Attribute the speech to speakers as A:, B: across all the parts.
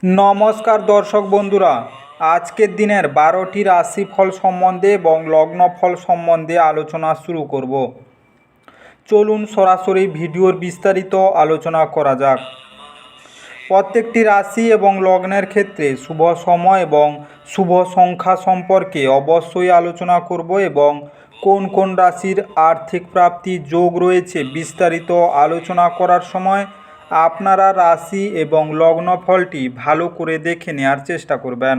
A: নমস্কার দর্শক বন্ধুরা, আজকের দিনের 12টি রাশিফল সম্বন্ধে এবং লগ্নফল সম্বন্ধে আলোচনা শুরু করব। চলুন সরাসরি ভিডিওর বিস্তারিত আলোচনা করা যাক। প্রত্যেকটি রাশি এবং লগ্নের ক্ষেত্রে শুভ সময় এবং শুভ সংখ্যা সম্পর্কে অবশ্যই আলোচনা করব এবং কোন কোন রাশির আর্থিক প্রাপ্তি যোগ রয়েছে বিস্তারিত আলোচনা করার সময় আপনারা রাশি এবং লগ্নফলটি ভালো করে দেখে নেওয়ার চেষ্টা করবেন।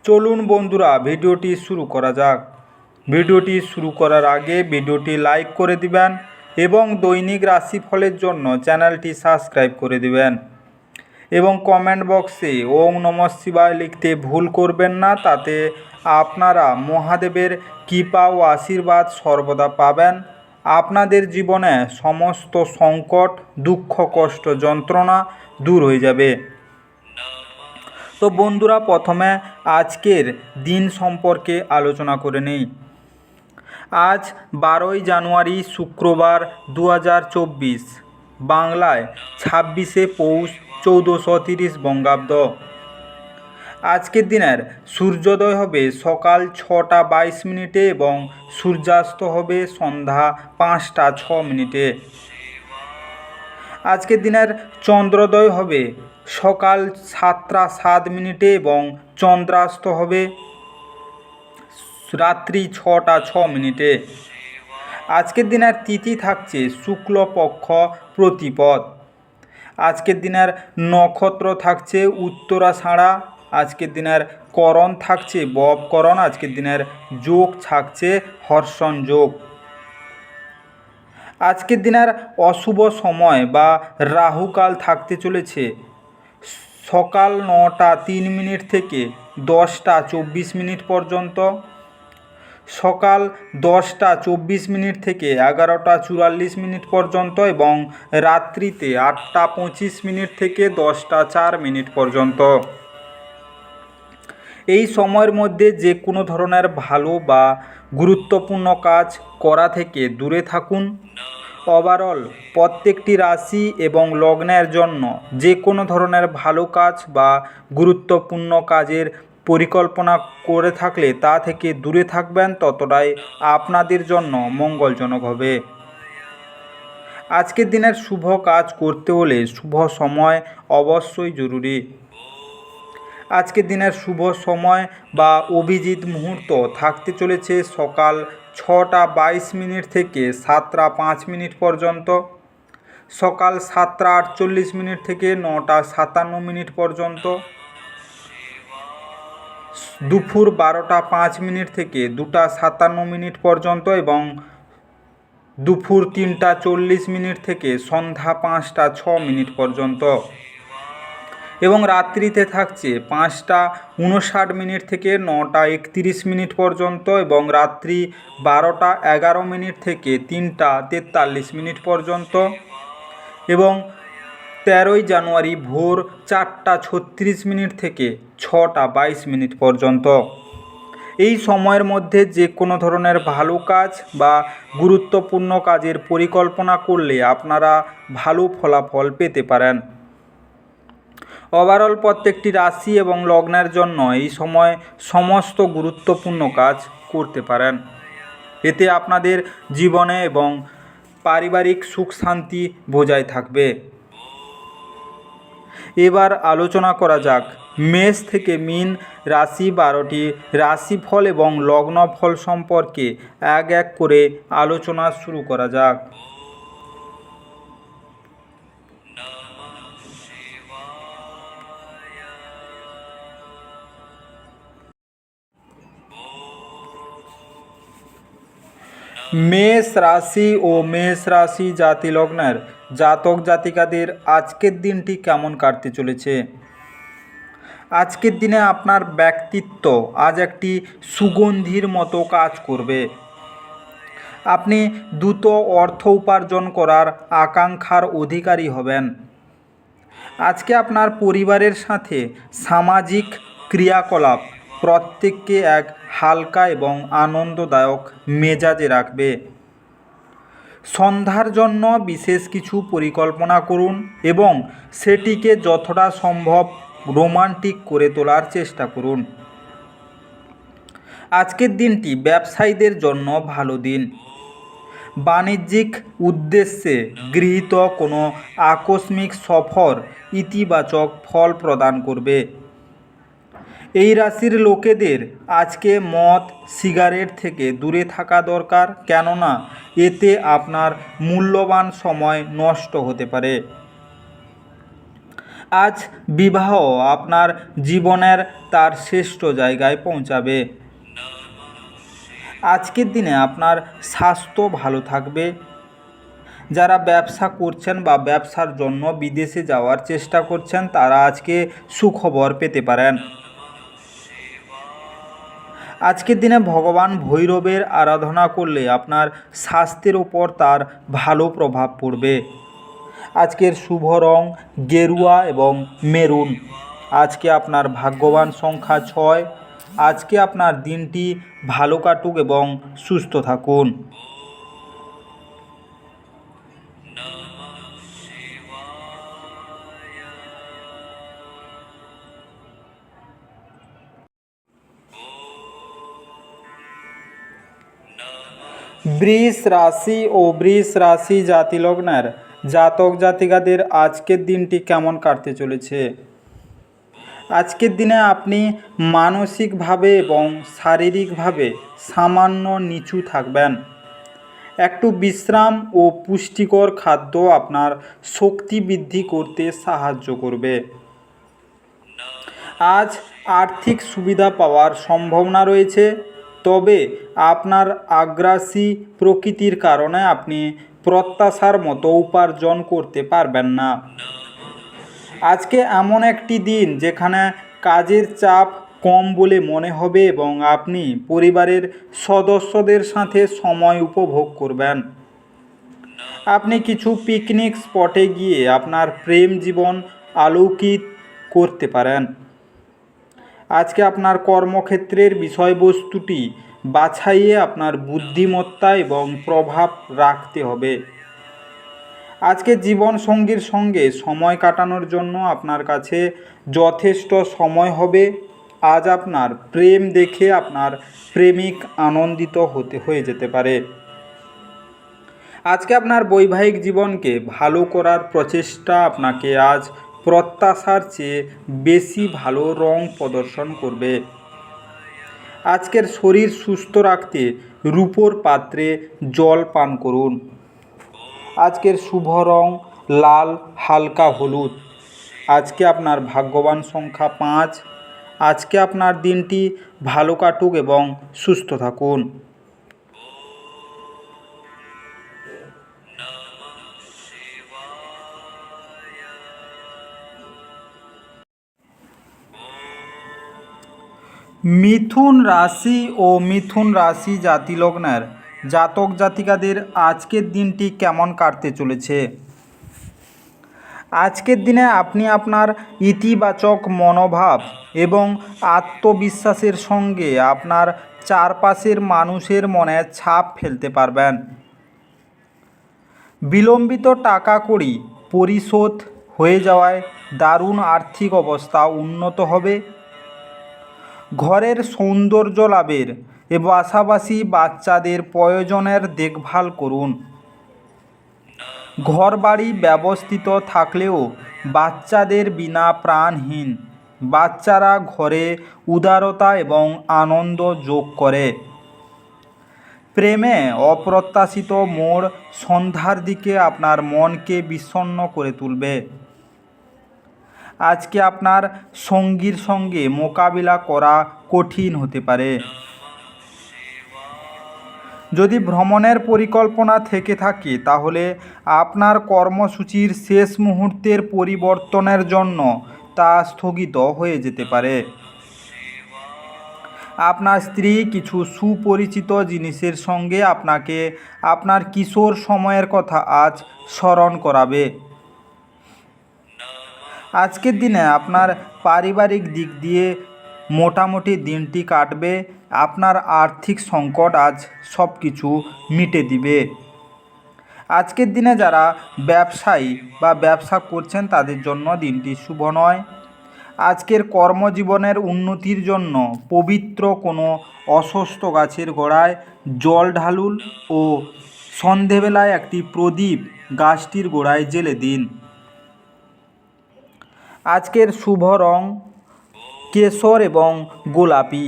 A: চলুন বন্ধুরা, ভিডিওটি শুরু করা যাক। ভিডিওটি শুরু করার আগে ভিডিওটি লাইক করে দিবেন এবং দৈনিক রাশিফলের জন্য চ্যানেলটি সাবস্ক্রাইব করে দিবেন এবং কমেন্ট বক্সে ওম নমঃ শিবায় লিখতে ভুল করবেন না। তাতে আপনারা মহাদেবের কৃপা ও আশীর্বাদ সর্বদা পাবেন। আপনাদের জীবনে সমস্ত সংকট, দুঃখ, কষ্ট, যন্ত্রণা দূর হয়ে যাবে। তো বন্ধুরা, প্রথমে আজকের দিন সম্পর্কে আলোচনা করে নেই। আজ 12ই জানুয়ারি শুক্রবার 2024, বাংলায় 26শে পৌষ 1430 বঙ্গাব্দ। আজকের দিনের সূর্যোদয় হবে সকাল 6টা 22 মিনিটে এবং সূর্যাস্ত হবে সন্ধ্যা 5টা 6 মিনিটে। আজকের দিনের চন্দ্রোদয় হবে সকাল 7টা 7 মিনিটে এবং চন্দ্রাস্ত হবে রাত্রি 6টা 6 মিনিটে। আজকের দিনের তিথি থাকছে শুক্লপক্ষ প্রতিপদ। আজকের দিনের নক্ষত্র থাকছে উত্তরাষাঢ়া। আজকের দিনের করণ থাকছে ববকরণ। আজকের দিনের যোগ থাকছে হর্ষণ যোগ। আজকের দিনের অশুভ সময় বা রাহুকাল থাকতে চলেছে সকাল 9টা 3 মিনিট থেকে 10টা 24 মিনিট পর্যন্ত, সকাল 10টা 24 মিনিট থেকে 11টা 44 মিনিট পর্যন্ত এবং রাত্রিতে 8টা 25 মিনিট থেকে 10টা 4 মিনিট পর্যন্ত। এই সময়ের মধ্যে যে কোনো ধরনের ভালো বা গুরুত্বপূর্ণ কাজ করা থেকে দূরে থাকুন। ওভারঅল প্রত্যেকটি রাশি এবং লগ্নের জন্য যে কোনো ধরনের ভালো কাজ বা গুরুত্বপূর্ণ কাজের পরিকল্পনা করে থাকলে তা থেকে দূরে থাকবেন, ততটাই আপনাদের জন্য মঙ্গলজনক হবে। আজকের দিনের শুভ কাজ করতে হলে শুভ সময় অবশ্যই জরুরি। আজকের দিনের শুভ সময় বা অভিজিৎ মুহূর্ত থাকতে চলেছে সকাল 6টা 22 মিনিট থেকে 7টা 5 মিনিট পর্যন্ত, সকাল 7টা 48 মিনিট থেকে 9টা 57 মিনিট পর্যন্ত, দুপুর 12টা 5 মিনিট থেকে 2টা 57 মিনিট পর্যন্ত এবং দুপুর 3টা 40 মিনিট থেকে সন্ধ্যা 5টা 6 মিনিট পর্যন্ত এবং রাত্রিতে থাকছে 5টা 59 মিনিট থেকে 9টা 31 মিনিট পর্যন্ত এবং রাত্রি 12টা 11 মিনিট থেকে 3টা 43 মিনিট পর্যন্ত এবং 13ই জানুয়ারি ভোর 4টা 36 মিনিট থেকে 6টা 22 মিনিট পর্যন্ত। এই সময়ের মধ্যে যে কোনো ধরনের ভালো কাজ বা গুরুত্বপূর্ণ কাজের পরিকল্পনা করলে আপনারা ভালো ফলাফল পেতে পারেন। ওভারঅল প্রত্যেকটি রাশি এবং লগ্নের জন্য এই সময় সমস্ত গুরুত্বপূর্ণ কাজ করতে পারেন। এতে আপনাদের জীবনে এবং পারিবারিক সুখ শান্তি বজায় থাকবে। এবার আলোচনা করা যাক মেষ থেকে মীন রাশি 12টি রাশিফল এবং লগ্নফল সম্পর্কে এক এক করে আলোচনা শুরু করা যাক। মেষ রাশি ও মেষ রাশি জাতি লগ্নের জাতক জাতিকাদের আজকের দিনটি কেমন কাটতে চলেছে। আজকের দিনে আপনার ব্যক্তিত্ব আজ একটি সুগন্ধির মতো কাজ করবে। আপনি দ্রুত অর্থ উপার্জন করার আকাঙ্ক্ষার অধিকারী হবেন। আজকে আপনার পরিবারের সাথে সামাজিক ক্রিয়াকলাপ প্রত্যেককে এক হালকা এবং আনন্দদায়ক মেজাজে রাখবে। সন্ধ্যার জন্য বিশেষ কিছু পরিকল্পনা করুন এবং সেটিকে যতটা সম্ভব রোমান্টিক করে তোলার চেষ্টা করুন। আজকের দিনটি ব্যবসায়ীদের জন্য ভালো দিন। বাণিজ্যিক উদ্দেশ্যে গৃহীত কোনো আকস্মিক সফর ইতিবাচক ফল প্রদান করবে। এই রাশির লোকেদের আজকে মদ সিগারেট থেকে দূরে থাকা দরকার, কেননা এতে আপনার মূল্যবান সময় নষ্ট হতে পারে। আজ বিবাহ আপনার জীবনের তার শ্রেষ্ঠ জায়গায় পৌঁছাবে। আজকের দিনে আপনার স্বাস্থ্য ভালো থাকবে। যারা ব্যবসা করছেন বা ব্যবসার জন্য বিদেশে যাওয়ার চেষ্টা করছেন তারা আজকে সুখবর পেতে পারেন। আজকের দিনে ভগবান ভৈরবের আরাধনা করলে আপনার স্বাস্থ্যের ওপর তার ভালো প্রভাব পড়বে। আজকের শুভ রং গেরুয়া এবং মেরুন। আজকে আপনার ভাগ্যবান সংখ্যা 6। আজকে আপনার দিনটি ভালো কাটুক এবং সুস্থ থাকুন। বৃষ রাশি ও বৃষ রাশি জাতিলগ্নের জাতক জাতিকাদের আজকের দিনটি কেমন কাটতে চলেছে? আজকের দিনে আপনি মানসিকভাবে এবং শারীরিকভাবে সামান্য নিচু থাকবেন। একটু বিশ্রাম ও পুষ্টিকর খাদ্য আপনার শক্তি বৃদ্ধি করতে সাহায্য করবে। আজ আর্থিক সুবিধা পাওয়ার সম্ভাবনা রয়েছে, তবে আপনার আগ্রাসী প্রকৃতির কারণে আপনি প্রত্যাশার মতো উপার্জন করতে পারবেন না। আজকে এমন একটি দিন যেখানে কাজের চাপ কম বলে মনে হবে এবং আপনি পরিবারের সদস্যদের সাথে সময় উপভোগ করবেন। আপনি কিছু পিকনিক স্পটে গিয়ে আপনার প্রেম জীবন আলোকিত করতে পারেন। আজকে আপনার কর্মক্ষেত্রের বিষয়বস্তুটি বাছাইয়ে আপনার বুদ্ধিমত্তা এবং প্রভাব রাখতে হবে। আজকে জীবনসঙ্গীর সঙ্গে সময় কাটানোর জন্য আপনার কাছে যথেষ্ট সময় হবে। আজ আপনার প্রেম দেখে আপনার প্রেমিক আনন্দিত হয়ে যেতে পারে। আজকে আপনার বৈবাহিক জীবনকে ভালো করার প্রচেষ্টা আপনাকে আজ প্রত্যাশার চেয়ে বেশি ভালো রং প্রদর্শন করবে। আজকের শরীর সুস্থ রাখতে রূপোর পাত্রে জল পান করুন। আজকের শুভ রং লাল হালকা হলুদ। আজকে আপনার ভাগ্যবান সংখ্যা 5। আজকে আপনার দিনটি ভালো কাটুক এবং সুস্থ থাকুন। মিথুন রাশি ও মিথুন রাশি জাতিলগ্নের জাতক জাতিকাদের আজকের দিনটি কেমন কাটতে চলেছে? আজকের দিনে আপনি আপনার ইতিবাচক মনোভাব এবং আত্মবিশ্বাসের সঙ্গে আপনার চারপাশের মানুষের মনে ছাপ ফেলতে পারবেন। বিলম্বিত টাকা কড়ি পরিশোধ হয়ে যাওয়ায় দারুণ আর্থিক অবস্থা উন্নত হবে। ঘরের সৌন্দর্য লাভের পাশাপাশি বাচ্চাদের প্রয়োজনের দেখভাল করুন। ঘরবাড়ি ব্যবস্থিত থাকলেও বাচ্চাদের বিনা প্রাণহীন। বাচ্চারা ঘরে উদারতা এবং আনন্দ যোগ করে। প্রেমে অপ্রত্যাশিত মোড় সন্ধ্যার দিকে আপনার মনকে বিষণ্ণ করে তুলবে। আজকে আপনার সঙ্গীর সঙ্গে মোকাবিলা করা কঠিন হতে পারে। যদি ভ্রমণের পরিকল্পনা থেকে থাকে তাহলে আপনার কর্মসূচির শেষ মুহূর্তের পরিবর্তনের জন্য তা স্থগিত হয়ে যেতে পারে। আপনার স্ত্রী কিছু সুপরিচিত জিনিসের সঙ্গে আপনাকে আপনার কিশোর সময়ের কথা আজ স্মরণ করাবে। আজকের দিনে আপনার পারিবারিক দিক দিয়ে মোটামুটি দিনটি কাটবে। আপনার আর্থিক সংকট আজ সব কিছু মিটে দিবে। আজকের দিনে যারা ব্যবসায়ী বা ব্যবসা করছেন তাদের জন্য দিনটি শুভ নয়। আজকের কর্মজীবনের উন্নতির জন্য পবিত্র কোনো অশ্বত্থ গাছের গোড়ায় জল ঢালুন ও সন্ধেবেলায় একটি প্রদীপ গাছটির গোড়ায় জ্বেলে দিন। আজকের শুভ রং কেশর এবং গোলাপি।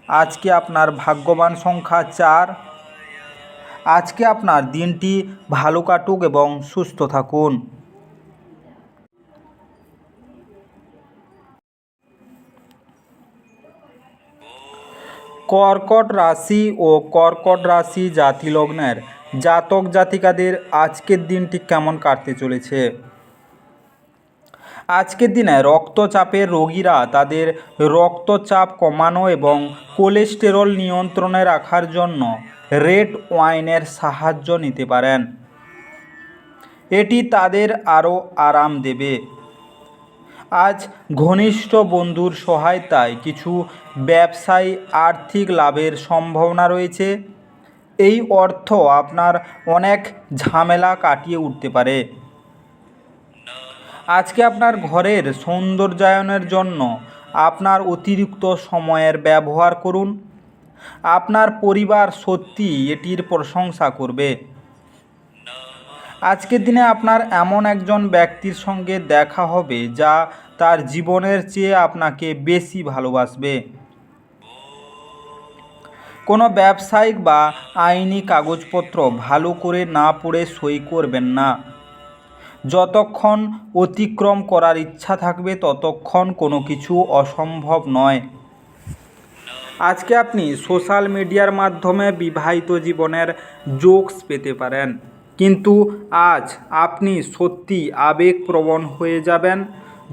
A: আজকে আপনার ভাগ্যবান সংখ্যা 4। আজকে আপনার দিনটি ভালো কাটুক এবং সুস্থ থাকুন। কর্কট রাশি ও কর্কট রাশি জাতি লগ্নের জাতক জাতিকাদের আজকের দিনটি কেমন কাটতে চলেছে? আজকের দিনে রক্তচাপের রোগীরা তাদের রক্তচাপ কমানো এবং কোলেস্টেরল নিয়ন্ত্রণে রাখার জন্য রেড ওয়াইনের সাহায্য নিতে পারেন। এটি তাদের আরও আরাম দেবে। আজ ঘনিষ্ঠ বন্ধুর সহায়তায় কিছু ব্যবসায়ী আর্থিক লাভের সম্ভাবনা রয়েছে। এই অর্থ আপনার অনেক ঝামেলা কাটিয়ে উঠতে পারে। আজকে আপনার ঘরের সৌন্দর্যায়নের জন্য আপনার অতিরিক্ত সময়ের ব্যবহার করুন। আপনার পরিবার সত্যিই এটির প্রশংসা করবে। আজকের দিনে আপনার এমন একজন ব্যক্তির সঙ্গে দেখা হবে যা তার জীবনের চেয়ে আপনাকে বেশি ভালোবাসবে। কোনো ব্যবসায়িক বা আইনি কাগজপত্র ভালো করে না পড়ে সই করবেন না। যতক্ষণ অতিক্রম করার ইচ্ছা থাকবে ততক্ষণ কোনো কিছু অসম্ভব নয়। আজকে আপনি সোশ্যাল মিডিয়ার মাধ্যমে বিবাহিত জীবনের জোকস পেতে পারেন, কিন্তু আজ আপনি সত্যি আবেগপ্রবণ হয়ে যাবেন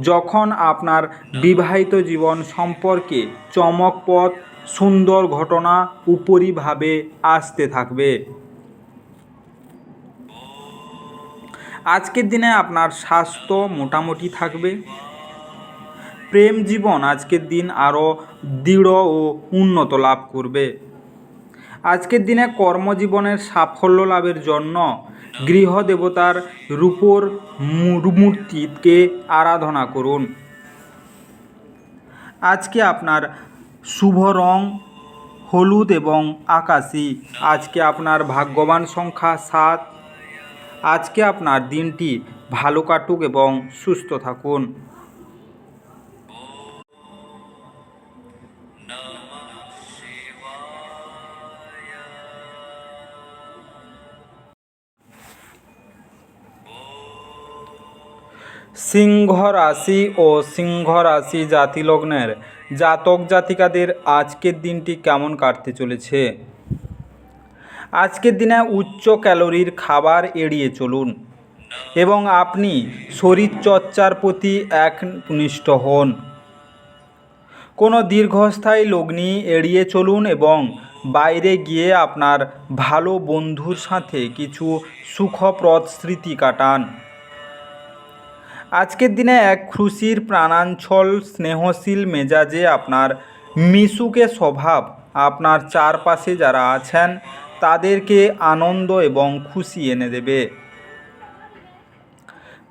A: যখন আপনার বিবাহিত জীবন সম্পর্কে চমকপ্রদ সুন্দর ঘটনা উপরিভাবে আসতে থাকবে। আজকের দিনে আপনার স্বাস্থ্য মোটামুটি থাকবে। প্রেম জীবন আজকের দিন আরও দৃঢ় ও উন্নত লাভ করবে। আজকের দিনে কর্মজীবনের সাফল্য লাভের জন্য গৃহদেবতার রূপোর মূর্তিকে আরাধনা করুন। আজকে আপনার শুভ রং হলুদ এবং আকাশি। আজকে আপনার ভাগ্যবান সংখ্যা 7। আজকে আপনার দিনটি ভালো কাটুক এবং সুস্থ থাকুন। সিংহ রাশি ও সিংহ রাশি জাতি লগ্নের জাতক জাতিকাদের আজকের দিনটি কেমন কাটতে চলেছে? আজকের দিনে উচ্চ ক্যালোরির খাবার এড়িয়ে চলুন এবং আপনি শরীরচর্চার প্রতি একনিষ্ঠ হন। কোনো দীর্ঘস্থায়ী লগ্নি এড়িয়ে চলুন এবং বাইরে গিয়ে আপনার ভালো বন্ধুর সাথে কিছু সুখপ্রদ স্মৃতি কাটান। আজকের দিনে এক খুশির প্রাণাঞ্চল স্নেহশীল মেজাজে আপনার মিশুকে স্বভাব আপনার চারপাশে যারা আছেন তাদেরকে আনন্দ এবং খুশি এনে দেবে।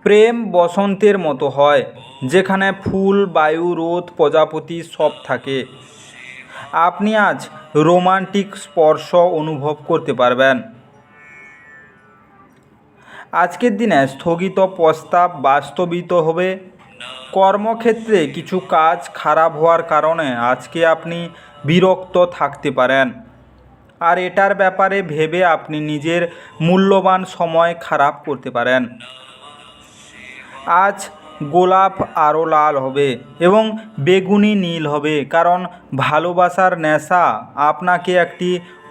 A: প্রেম বসন্তের মতো হয়, যেখানে ফুল, বায়ু, রোদ, প্রজাপতি সব থাকে। আপনি আজ রোমান্টিক স্পর্শ অনুভব করতে পারবেন। আজকের দিনে স্থগিত প্রস্তাব বাস্তবিত হবে। কর্মক্ষেত্রে কিছু কাজ খারাপ হওয়ার কারণে আজকে আপনি বিরক্ত থাকতে পারেন, আর এটার ব্যাপারে ভেবে আপনি নিজের মূল্যবান সময় খারাপ করতে পারেন। আজ গোলাপ আরও লাল হবে এবং বেগুনি নীল হবে, কারণ ভালোবাসার নেশা আপনাকে একটি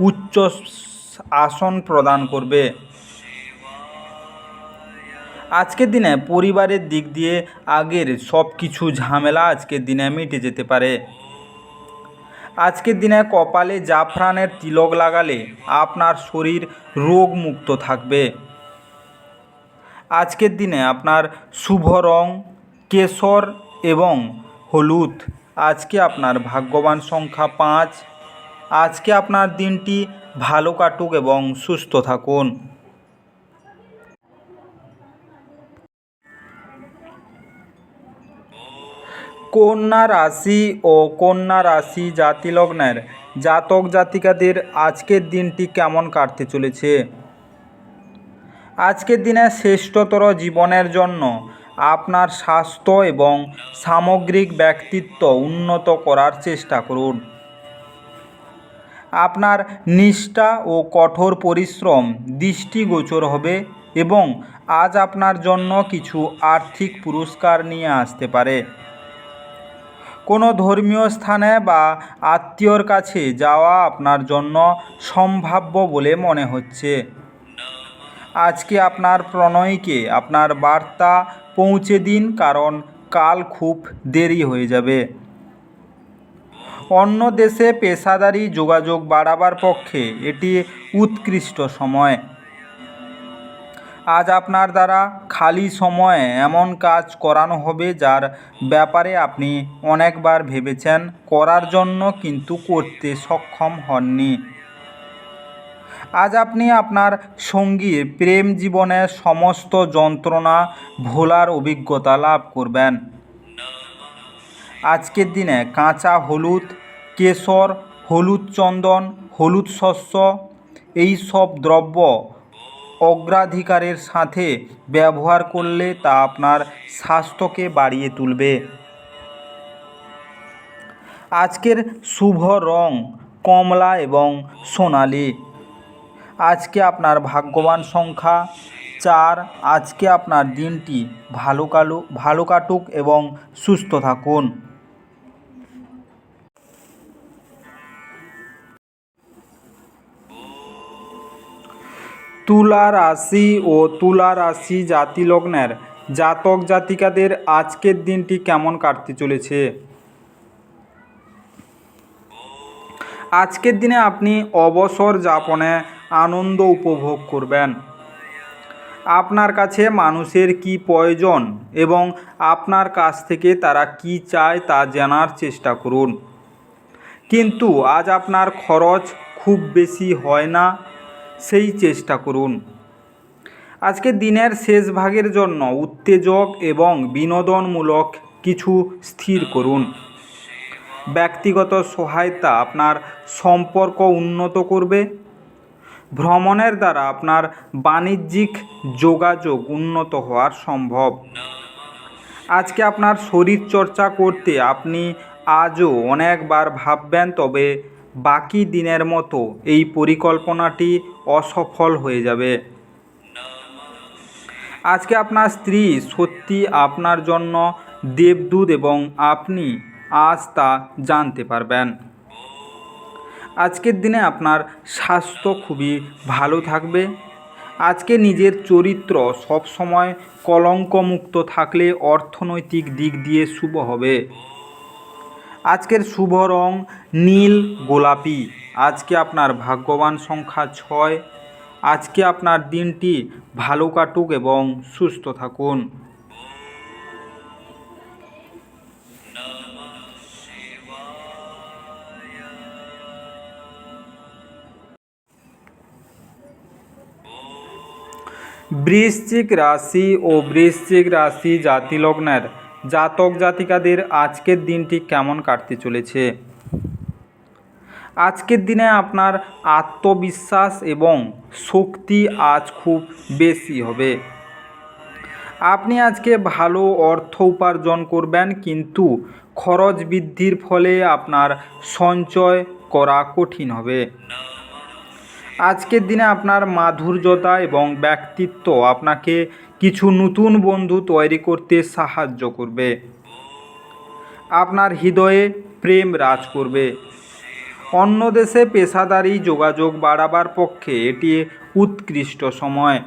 A: উচ্চ আসন প্রদান করবে। আজকের দিনে পরিবারের দিক দিয়ে আগের সব কিছু ঝামেলা আজকের দিনে মিটে যেতে পারে। আজকের দিনে কপালে জাফরানের তিলক লাগালে আপনার শরীর রোগমুক্ত থাকবে। আজকের দিনে আপনার শুভ রং কেশর এবং হলুদ। আজকে আপনার ভাগ্যবান সংখ্যা 5। আজকে আপনার দিনটি ভালো কাটুক এবং সুস্থ থাকুন। কন্যা রাশি ও কন্যা রাশি জাতি লগ্নের জাতক জাতিকাদের আজকের দিনটি কেমন কাটতে চলেছে। আজকের দিনে শ্রেষ্ঠতর জীবনের জন্য আপনার স্বাস্থ্য এবং সামগ্রিক ব্যক্তিত্ব উন্নত করার চেষ্টা করুন। আপনার নিষ্ঠা ও কঠোর পরিশ্রম দৃষ্টিগোচর হবে এবং আজ আপনার জন্য কিছু আর্থিক পুরস্কার নিয়ে আসতে পারে। কোনো ধর্মীয় স্থানে বা আত্মীয়র কাছে যাওয়া আপনার জন্য সম্ভাব্য বলে মনে হচ্ছে। আজকে আপনার প্রণয়ীকে আপনার বার্তা পৌঁছে দিন, কারণ কাল খুব দেরি হয়ে যাবে। অন্য দেশে পেশাদারি যোগাযোগ বাড়াবার পক্ষে এটি উৎকৃষ্ট সময়। আজ আপনার দ্বারা খালি সময়ে এমন কাজ করানো হবে যার ব্যাপারে আপনি অনেকবার ভেবেছেন করার জন্য কিন্তু করতে সক্ষম হননি। আজ আপনি আপনার সঙ্গীর প্রেম জীবনের সমস্ত যন্ত্রণা ভোলার অভিজ্ঞতা লাভ করবেন। আজকের দিনে কাঁচা হলুদ, কেশর, হলুদ চন্দন, হলুদ শস্য এই সব দ্রব্য অগ্রাধিকারের সাথে ব্যবহার করলে তা আপনার স্বাস্থ্যকে বাড়িয়ে তুলবে। আজকের শুভ রং কমলা এবং সোনালি। আজকে আপনার ভাগ্যবান সংখ্যা 4। আজকে আপনার দিনটি ভালো কাটুক এবং সুস্থ থাকুন। তুলা রাশি ও তুলা রাশি জাতি লগ্নের জাতক জাতিকাদের আজকের দিনটি কেমন কাটতে চলেছে। আজকের দিনে আপনি অবসর যাপনে আনন্দ উপভোগ করবেন। আপনার কাছে মানুষের কি প্রয়োজন এবং আপনার কাছ থেকে তারা কি চায় তা জানার চেষ্টা করুন। কিন্তু আজ আপনার খরচ খুব বেশি হয় না, সেই চেষ্টা করুন। আজকে দিনের শেষ ভাগের জন্য উত্তেজক এবং বিনোদনমূলক কিছু স্থির করুন। ব্যক্তিগত সহায়তা আপনার সম্পর্ক উন্নত করবে। ভ্রমণের দ্বারা আপনার বাণিজ্যিক যোগাযোগ উন্নত হওয়ার সম্ভব। আজকে আপনার শরীর চর্চা করতে আপনি আজও অনেকবার ভাববেন, তবে বাকি দিনের মতো এই পরিকল্পনাটি অসফল হয়ে যাবে। আজকে আপনার স্ত্রী সত্যি আপনার জন্য দেবদূত এবং আপনি আজ তা জানতে পারবেন। আজকের দিনে আপনার স্বাস্থ্য খুবই ভালো থাকবে। আজকে নিজের চরিত্র সবসময় কলঙ্কমুক্ত থাকলে অর্থনৈতিক দিক দিয়ে শুভ হবে। আজকের শুভ রং নীল গোলাপি। আজকে আপনার ভাগ্যবান সংখ্যা 6। আজকে আপনার দিনটি ভালো কাটুক এবং সুস্থ থাকুন। বৃশ্চিক রাশি ও বৃশ্চিক রাশি জাতি লগ্নের জাতক জাতিকাদের আজকের দিনটি কেমন কাটতে চলেছে। আজকের দিনে আপনার আত্মবিশ্বাস এবং শক্তি আজ খুব বেশি হবে। আপনি আজকে ভালো অর্থ উপার্জন করবেন, কিন্তু খরচ বৃদ্ধির ফলে আপনার সঞ্চয় করা কঠিন হবে। আজকের দিনে আপনার মাধুর্যতা এবং ব্যক্তিত্ব আপনাকে কিছু নতুন বন্ধু তৈরি করতে সাহায্য করবে। আপনার হৃদয়ে প্রেম রাজ করবে। অন্য দেশে পেশাদারি যোগাযোগ বাড়াবার পক্ষে এটি উৎকৃষ্ট সময়।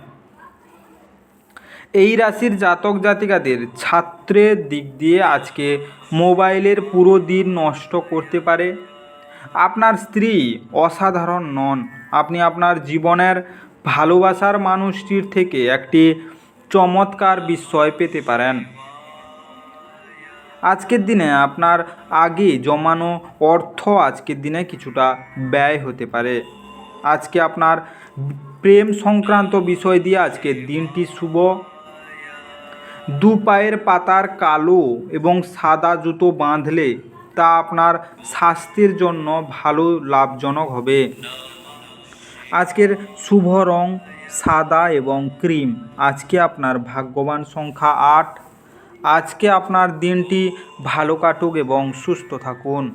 A: এই রাশির জাতক জাতিকাদের ছাত্রের দিক দিয়ে আজকে মোবাইলের পুরো দিন নষ্ট করতে পারে। আপনার স্ত্রী অসাধারণ নন। আপনি আপনার জীবনের ভালোবাসার মানুষটির থেকে একটি চমৎকার বিস্ময় পেতে পারেন। আজকের দিনে আপনার আগে জমানো অর্থ আজকের দিনে কিছুটা ব্যয় হতে পারে। আজকে আপনার প্রেম সংক্রান্ত বিষয় দিয়ে আজকের দিনটি শুভ। দু পায়ের পাতার কালো এবং সাদা জুতো বাঁধলে তা আপনার স্বাস্থ্যের জন্য ভালো লাভজনক হবে। আজকের শুভ রং সাদা এবং ক্রিম। আজকে আপনার ভাগ্যবান সংখ্যা 8। আজকে আপনার দিনটি ভালো কাটুক এবং সুস্থ থাকুন।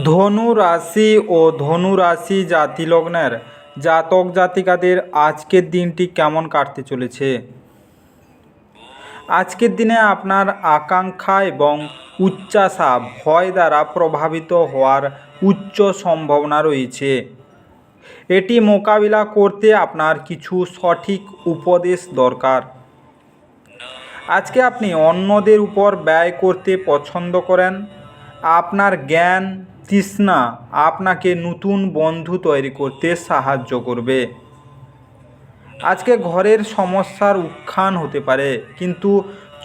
A: ধনু রাশি ও ধনু রাশি জাতি লগ্নের জাতক জাতিকাদের আজকের দিনটি কেমন কাটতে চলেছে? আজকের দিনে আপনার আকাঙ্ক্ষা এবং উচ্চাশা ভয় দ্বারা প্রভাবিত হওয়ার উচ্চ সম্ভাবনা রয়েছে। এটি মোকাবিলা করতে আপনার কিছু সঠিক উপদেশ দরকার। আজকে আপনি অন্যদের উপর ব্যয় করতে পছন্দ করেন। আপনার জ্ঞান তৃষ্ণা আপনাকে নতুন বন্ধু তৈরি করতে সাহায্য করবে। আজকে ঘরের সমস্যার উত্থান হতে পারে, কিন্তু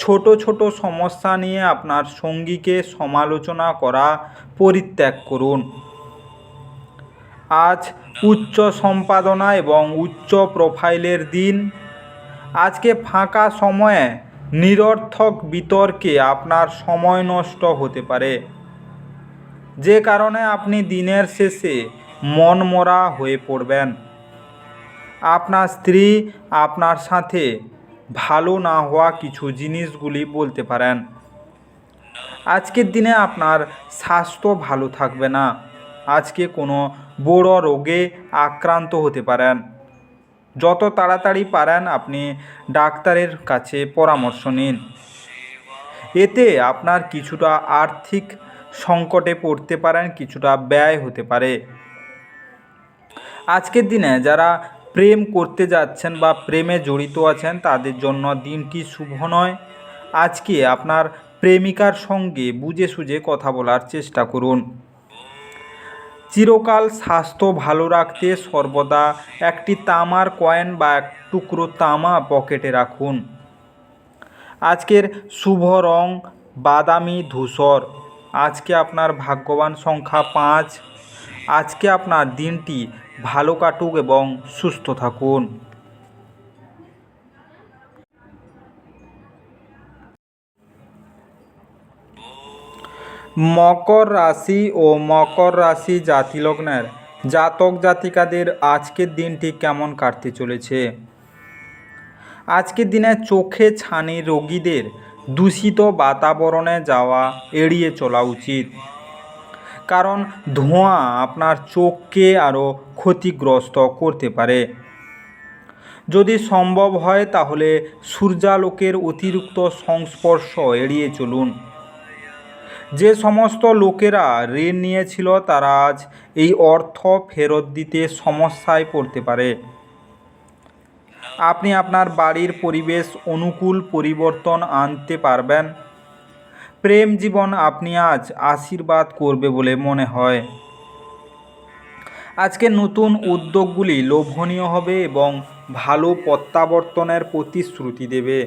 A: ছোট ছোট সমস্যা নিয়ে আপনার সঙ্গীকে সমালোচনা করা পরিত্যাগ করুন। আজ উচ্চ সম্পাদনা এবং উচ্চ প্রোফাইলের দিন। আজকে ফাঁকা সময়ে নিরর্থক বিতর্কে আপনার সময় নষ্ট হতে পারে, যে কারণে আপনি দিনের শেষে মনমরা হয়ে পড়বেন। আপনার স্ত্রী আপনার সাথে ভালো না হওয়া কিছু জিনিসগুলি বলতে পারেন। আজকের দিনে আপনার স্বাস্থ্য ভালো থাকবে না। আজকে কোনো বড় রোগে আক্রান্ত হতে পারেন। যত তাড়াতাড়ি পারেন আপনি ডাক্তারের কাছে পরামর্শ নিন। এতে আপনার কিছুটা আর্থিক সংকটে পড়তে পারেন, কিছুটা ব্যয় হতে পারে। আজকের দিনে যারা প্রেম করতে যাচ্ছেন বা প্রেমে জড়িত আছেন তাদের জন্য দিনটি শুভ নয়। আজকে আপনার প্রেমিকার সঙ্গে বুঝে সুঝে কথা বলার চেষ্টা করুন। চিরকাল স্বাস্থ্য ভালো রাখতে সর্বদা একটি তামার কয়েন বা এক টুকরো তামা পকেটে রাখুন। আজকের শুভ রং বাদামি ধূসর। আজকে আপনার ভাগ্যবান সংখ্যা 5। আজকে আপনার দিনটি ভালো কাটুক এবং সুস্থ থাকুন। মকর রাশি ও মকর রাশি জাতি লগ্নের জাতক জাতিকাদের আজকের দিনটি কেমন কাটতে চলেছে? আজকের দিনে চোখে ছানি রোগীদের দূষিত বাতাবরণে যাওয়া এড়িয়ে চলা উচিত, কারণ ধোঁয়া আপনার চোখকে আরও ক্ষতিগ্রস্ত করতে পারে। যদি সম্ভব হয় তাহলে সূর্যালোকের অতিরিক্ত সংস্পর্শ এড়িয়ে চলুন। যে সমস্ত লোকেরা ঋণ নিয়েছিল তারা আজ এই অর্থ ফেরত দিতে সমস্যায় পড়তে পারে। আপনি আপনার বাড়ির পরিবেশ অনুকূল পরিবর্তন আনতে পারবেন। প্রেম জীবন আপনি আজ আশীর্বাদ করবে বলে মনে হয়। আজকে নতুন উদ্যোগগুলি লোভনীয় হবে এবং ভালো প্রত্যাবর্তনের প্রতিশ্রুতি দেবে।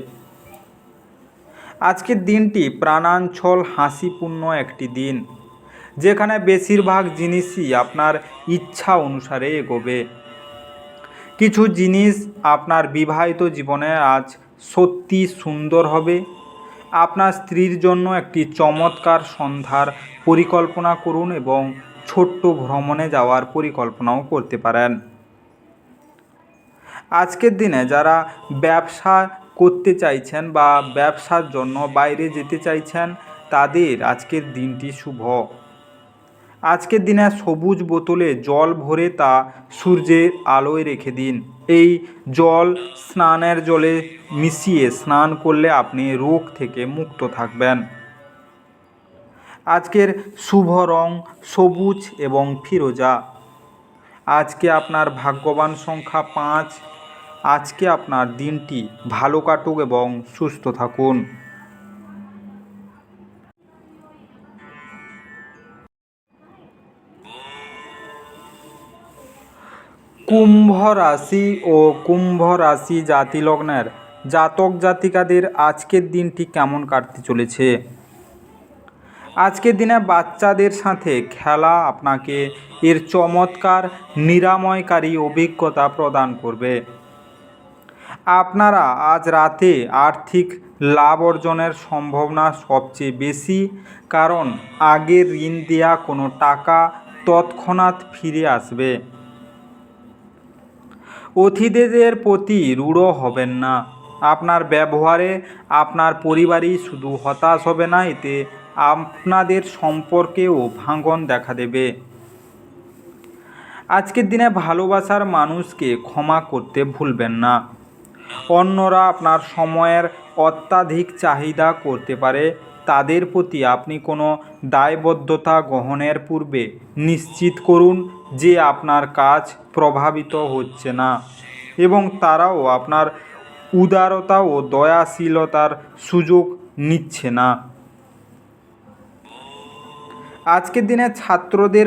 A: আজকের দিনটি প্রাণাঞ্চল হাসিপূর্ণ একটি দিন, যেখানে বেশিরভাগ জিনিসই আপনার ইচ্ছা অনুসারে এগোবে। কিছু জিনিস আপনার বিবাহিত জীবনে আজ সত্যি সুন্দর হবে। আপনার স্ত্রীর জন্য একটি চমৎকার সন্ধ্যার পরিকল্পনা করুন এবং ছোট্ট ভ্রমণে যাওয়ার পরিকল্পনাও করতে পারেন। আজকের দিনে যারা ব্যবসা করতে চাইছেন বা ব্যবসার জন্য বাইরে যেতে চাইছেন তাদের আজকের দিনটি শুভ। আজকের দিনে সবুজ বোতলে জল ভরে তা সূর্যের আলোয় রেখে দিন। এই জল স্নানের জলে মিশিয়ে স্নান করলে আপনি রোগ থেকে মুক্ত থাকবেন। আজকের শুভ রং সবুজ এবং ফিরোজা। আজকে আপনার ভাগ্যবান সংখ্যা 5। আজকে আপনার দিনটি ভালো কাটুক এবং সুস্থ থাকুন। কুম্ভ রাশি ও কুম্ভ রাশি জাতি লগ্নের জাতক জাতিকাদের আজকের দিনটি কেমন কাটতে চলেছে? আজকের দিনে বাচ্চাদের সাথে খেলা আপনাকে এর চমৎকার নিরাময়কারী অভিজ্ঞতা প্রদান করবে। আপনারা আজ রাতে আর্থিক লাভ অর্জনের সম্ভাবনা সবচেয়ে বেশি, কারণ আগের ঋণ দেওয়া কোনো টাকা তৎক্ষণাৎ ফিরে আসবে। অতিথিদের প্রতি রূঢ় হবেন না। আপনার ব্যবহারে আপনার পরিবারই শুধু হতাশ হবে না, এতে আপনাদের সম্পর্কেও ভাঙন দেখা দেবে। আজকের দিনে ভালোবাসার মানুষকে ক্ষমা করতে ভুলবেন না। অন্যরা আপনার সময়ের অত্যাধিক চাহিদা করতে পারে, তাদের প্রতি আপনি কোনো দায়বদ্ধতা গ্রহণের পূর্বে নিশ্চিত করুন যে আপনার কাজ প্রভাবিত হচ্ছে না এবং তারাও আপনার উদারতা ও দয়াশীলতার সুযোগ নিচ্ছে না। আজকের দিনে ছাত্রদের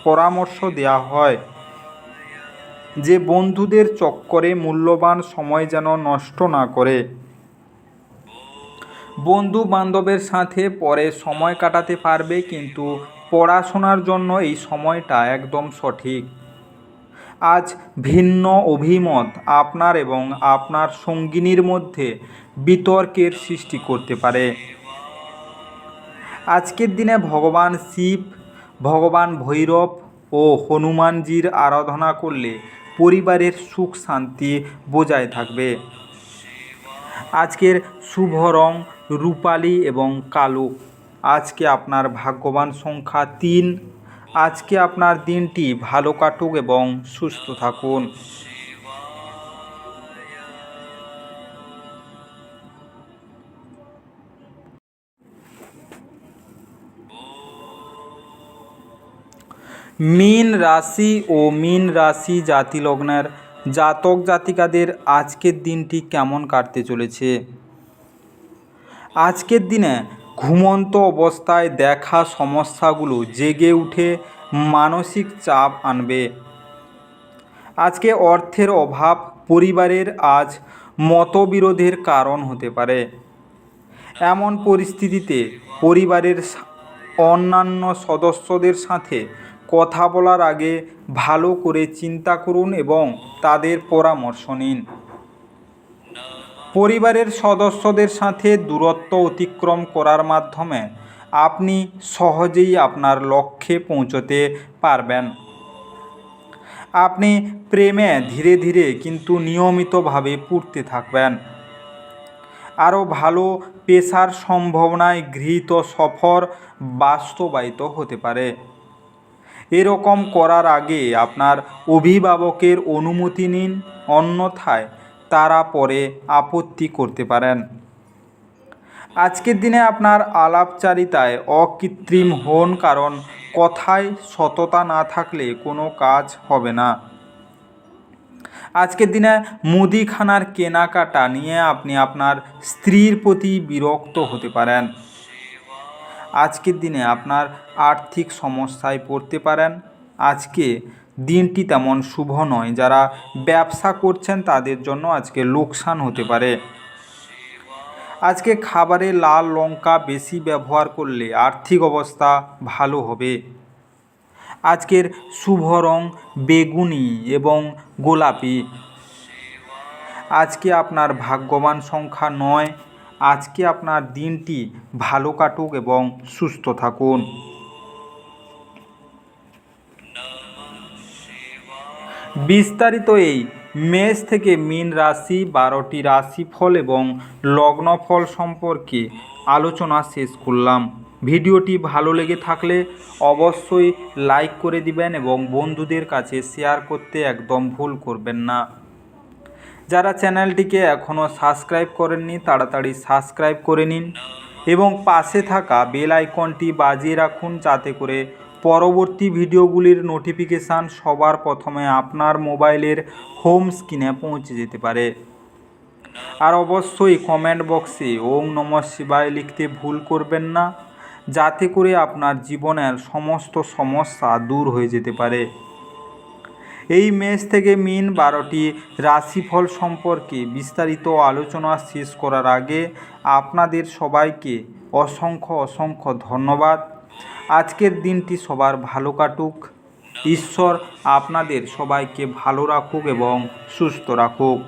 A: পরামর্শ দেওয়া হয় যে বন্ধুদের চক্করে মূল্যবান সময় যেন নষ্ট না করে। বন্ধু বান্ধবের সাথে পরে সময় কাটাতে পারবে, কিন্তু পড়াশোনার জন্য এই সময়টা একদম সঠিক। আজ ভিন্ন অভিমত আপনার এবং আপনার সঙ্গিনীর মধ্যে বিতর্কের সৃষ্টি করতে পারে। আজকের দিনে ভগবান শিব, ভগবান ভৈরব ও হনুমানজির আরাধনা করলে পরিবারের সুখ শান্তি বজায় থাকবে। আজকের শুভ রং রূপালি এবং কালো। আজকে আপনার ভাগ্যবান সংখ্যা 3। আজকে আপনার দিনটি ভালো কাটুক এবং সুস্থ থাকুন। মীন রাশি ও মীন রাশি জাতিলগ্নের জাতক জাতিকাদের আজকের দিনটি কেমন কাটতে চলেছে? আজকের দিনে ঘুমন্ত অবস্থায় দেখা সমস্যাগুলো জেগে উঠে মানসিক চাপ আনবে। আজকে অর্থের অভাব পরিবারের আজ মতবিরোধের কারণ হতে পারে। এমন পরিস্থিতিতে পরিবারের অন্যান্য সদস্যদের সাথে কথা বলার আগে ভালো করে চিন্তা করুন এবং তাদের পরামর্শ নিন। পরিবারের সদস্যদের সাথে দূরত্ব অতিক্রম করার মাধ্যমে আপনি সহজেই আপনার লক্ষ্যে পৌঁছতে পারবেন। আপনি প্রেমে ধীরে ধীরে কিন্তু নিয়মিতভাবে পড়তে থাকবেন। আরও ভালো পেশার সম্ভাবনায় গৃহীত সফর বাস্তবায়িত হতে পারে। এরকম করার আগে আপনার অভিভাবকের অনুমতি নিন, অন্যথায় তারা পরে আপত্তি করতে পারেন। আজকের দিনে আপনার আলাপচারিতায় অকৃত্রিম হন, কারণ কথায় সততা না থাকলে কোনো কাজ হবে না। আজকের দিনে মুদিখানার কেনাকাটা নিয়ে আপনি আপনার স্ত্রীর প্রতি বিরক্ত হতে পারেন। আজকের দিনে আপনার আর্থিক সমস্যায় পড়তে পারেন। আজকে দিনটি তেমন শুভ নয়। যারা ব্যবসা করছেন তাদের জন্য আজকে লোকসান হতে পারে। আজকে খাবারে লাল লঙ্কা বেশি ব্যবহার করলে আর্থিক অবস্থা ভালো হবে। আজকের শুভ রং বেগুনি এবং গোলাপি। আজকে আপনার ভাগ্যবান সংখ্যা 9। আজকে আপনার দিনটি ভালো কাটুক এবং সুস্থ থাকুন। বিস্তারিত এই মেষ থেকে মীন রাশি 12টি রাশিফল এবং লগ্নফল সম্পর্কে আলোচনা শেষ করলাম। ভিডিওটি ভালো লেগে থাকলে অবশ্যই লাইক করে দিবেন এবং বন্ধুদের কাছে শেয়ার করতে একদম ভুল করবেন না। যারা চ্যানেলটিকে এখনও সাবস্ক্রাইব করেননি তাড়াতাড়ি সাবস্ক্রাইব করে নিন এবং পাশে থাকা বেল আইকনটি বাজিয়ে রাখুন, যাতে করে পরবর্তী ভিডিওগুলির নোটিফিকেশান সবার প্রথমে আপনার মোবাইলের হোম স্ক্রিনে পৌঁছে যেতে পারে। আর অবশ্যই কমেন্ট বক্সে ওম নমঃ শিবায় লিখতে ভুল করবেন না, যাতে করে আপনার জীবনের সমস্ত সমস্যা দূর হয়ে যেতে পারে। এই মেষ থেকে মীন 12টি রাশিফল সম্পর্কে বিস্তারিত আলোচনা শেষ করার আগে আপনাদের সবাইকে অসংখ্য অসংখ্য ধন্যবাদ। আজকের দিনটি সবার ভালো কাটুক। ঈশ্বর আপনাদের সবাইকে ভালো রাখুক এবং সুস্থ রাখুক।